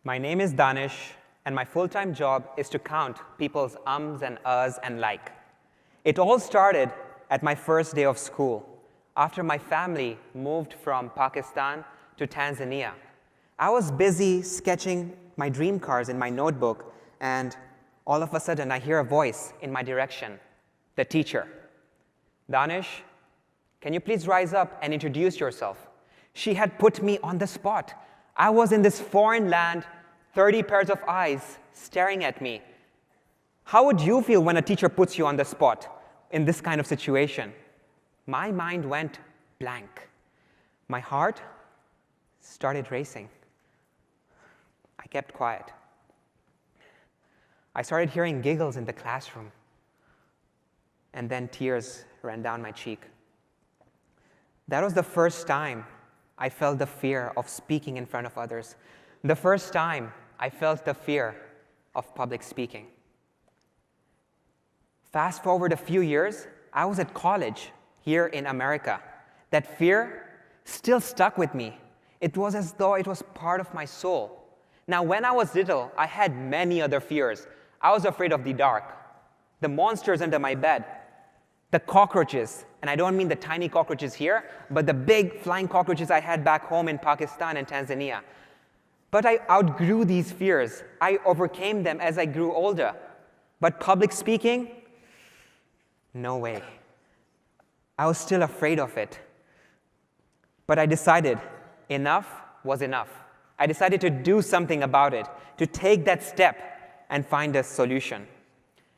My name is Danish, and my full-time job is to count people's ums and uhs and like. It all started at my first day of school, after my family moved from Pakistan to Tanzania. I was busy sketching my dream cars in my notebook, and all of a sudden I hear a voice in my direction, the teacher. Danish, can you please rise up and introduce yourself? She had put me on the spot. I was in this foreign land, 30 pairs of eyes staring at me. How would you feel when a teacher puts you on the spot in this kind of situation? My mind went blank. My heart started racing. I kept quiet. I started hearing giggles in the classroom, and then tears ran down my cheek. That was the first time I felt the fear of speaking in front of others. The first time I felt the fear of public speaking. Fast forward a few years, I was at college here in America. That fear still stuck with me. It was as though it was part of my soul. Now, when I was little, I had many other fears. I was afraid of the dark, the monsters under my bed, the cockroaches, and I don't mean the tiny cockroaches here, but the big flying cockroaches I had back home in Pakistan and Tanzania. But I outgrew these fears. I overcame them as I grew older. But public speaking? No way. I was still afraid of it. But I decided enough was enough. I decided to do something about it, to take that step and find a solution.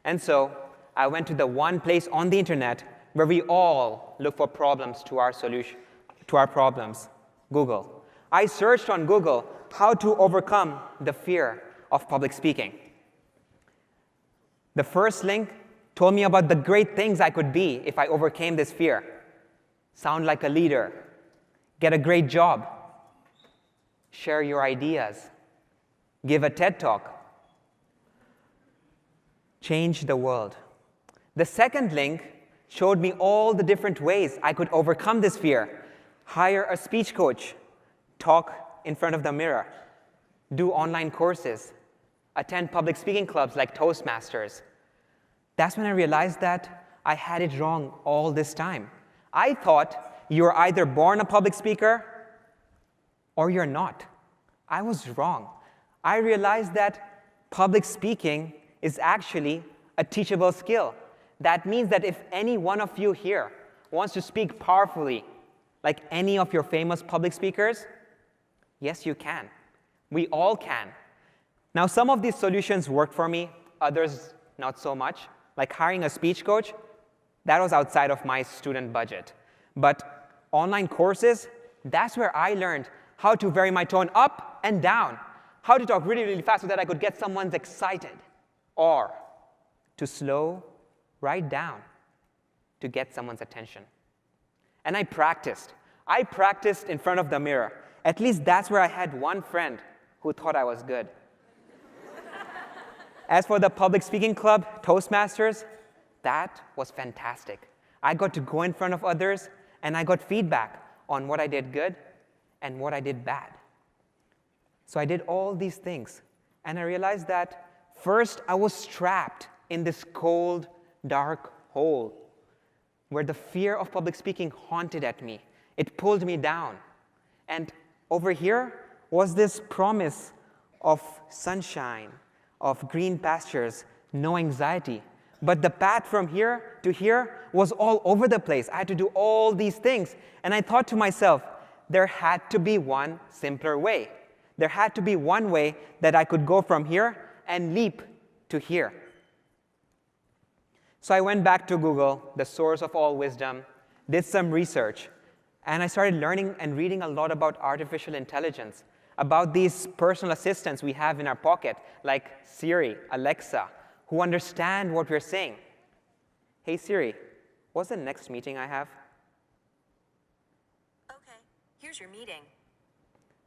And so I went to the one place on the internet where we all look for problems to our solution, to our problems, Google. I searched on Google how to overcome the fear of public speaking. The first link told me about the great things I could be if I overcame this fear. Sound like a leader, get a great job, share your ideas, give a TED Talk, change the world. The second link showed me all the different ways I could overcome this fear. Hire a speech coach, talk in front of the mirror, do online courses, attend public speaking clubs like Toastmasters. That's when I realized that I had it wrong all this time. I thought you're either born a public speaker or you're not. I was wrong. I realized that public speaking is actually a teachable skill. That means that if any one of you here wants to speak powerfully, like any of your famous public speakers, yes, you can. We all can. Now, some of these solutions worked for me, others not so much. Like hiring a speech coach, that was outside of my student budget. But online courses, that's where I learned how to vary my tone up and down, how to talk really, really fast so that I could get someone excited, or to slow right down to get someone's attention. And I practiced. I practiced in front of the mirror. At least that's where I had one friend who thought I was good. As for the public speaking club, Toastmasters, that was fantastic. I got to go in front of others, and I got feedback on what I did good and what I did bad. So I did all these things, and I realized that first I was trapped in this cold, dark hole where the fear of public speaking haunted at me. It pulled me down. And over here was this promise of sunshine, of green pastures, no anxiety. But the path from here to here was all over the place. I had to do all these things. And I thought to myself, there had to be one simpler way. There had to be one way that I could go from here and leap to here. So I went back to Google, the source of all wisdom, did some research, and I started learning and reading a lot about artificial intelligence, about these personal assistants we have in our pocket, like Siri, Alexa, who understand what we're saying. Hey Siri, what's the next meeting I have? Okay, here's your meeting.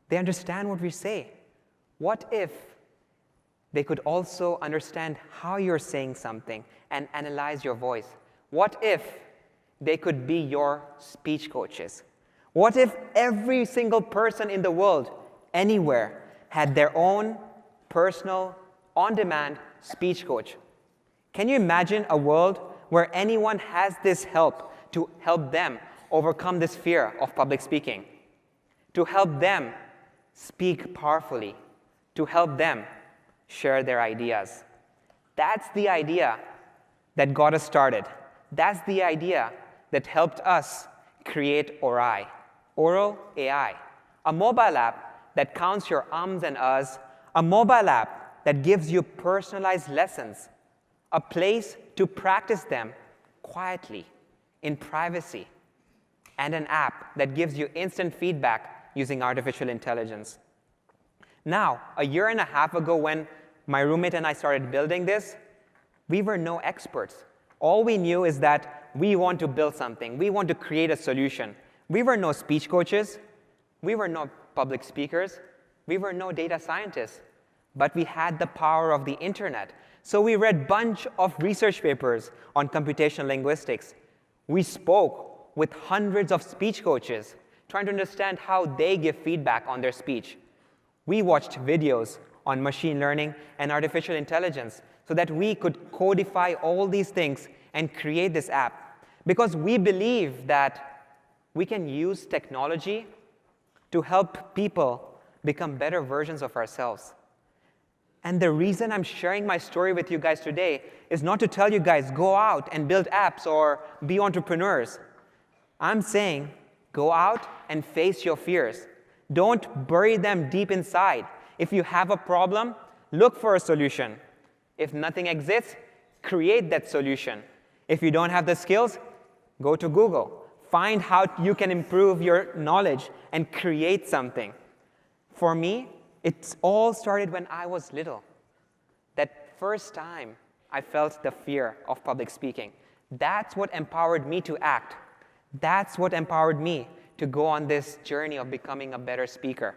They understand what we say. What if they could also understand how you're saying something and analyze your voice? What if they could be your speech coaches? What if every single person in the world, anywhere, had their own personal, on-demand speech coach. Can you imagine a world where anyone has this help to help them overcome this fear of public speaking, to help them speak powerfully, to help them share their ideas? That's the idea that got us started. That's the idea that helped us create Orai, Oral AI, a mobile app that counts your ums and uhs, a mobile app that gives you personalized lessons, a place to practice them quietly, in privacy, and an app that gives you instant feedback using artificial intelligence. Now, a year and a half ago when my roommate and I started building this, we were no experts. All we knew is that we want to build something. We want to create a solution. We were no speech coaches. We were no public speakers. We were no data scientists. But we had the power of the internet. So we read a bunch of research papers on computational linguistics. We spoke with hundreds of speech coaches, trying to understand how they give feedback on their speech. We watched videos on machine learning and artificial intelligence so that we could codify all these things and create this app. Because we believe that we can use technology to help people become better versions of ourselves. And the reason I'm sharing my story with you guys today is not to tell you guys, go out and build apps or be entrepreneurs. I'm saying, go out and face your fears. Don't bury them deep inside. If you have a problem, look for a solution. If nothing exists, create that solution. If you don't have the skills, go to Google. Find how you can improve your knowledge and create something. For me, it all started when I was little. That first time I felt the fear of public speaking. That's what empowered me to act. That's what empowered me to go on this journey of becoming a better speaker.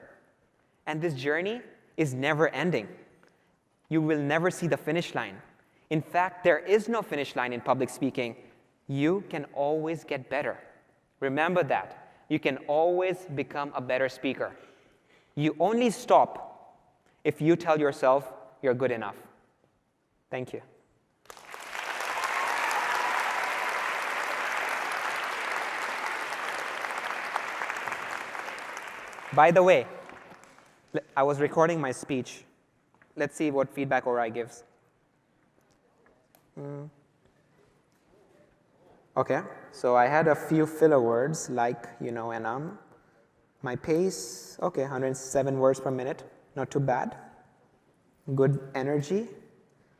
And this journey is never ending. You will never see the finish line. In fact, there is no finish line in public speaking. You can always get better. Remember that. You can always become a better speaker. You only stop if you tell yourself you're good enough. Thank you. By the way, I was recording my speech. Let's see what feedback Orai gives. Okay, so I had a few filler words like, and My pace, okay, 107 words per minute, not too bad. Good energy,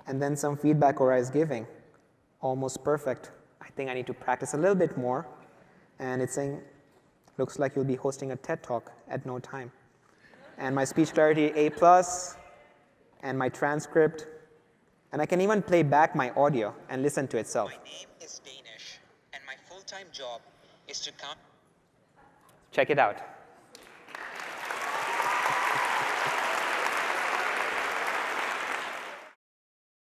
and then some feedback Orai is giving. Almost perfect. I think I need to practice a little bit more. And it's saying, looks like you'll be hosting a TED Talk at no time. And my speech clarity, A+, and my transcript. And I can even play back my audio and listen to itself. My name is Danish, and my full-time job is to come. Check it out.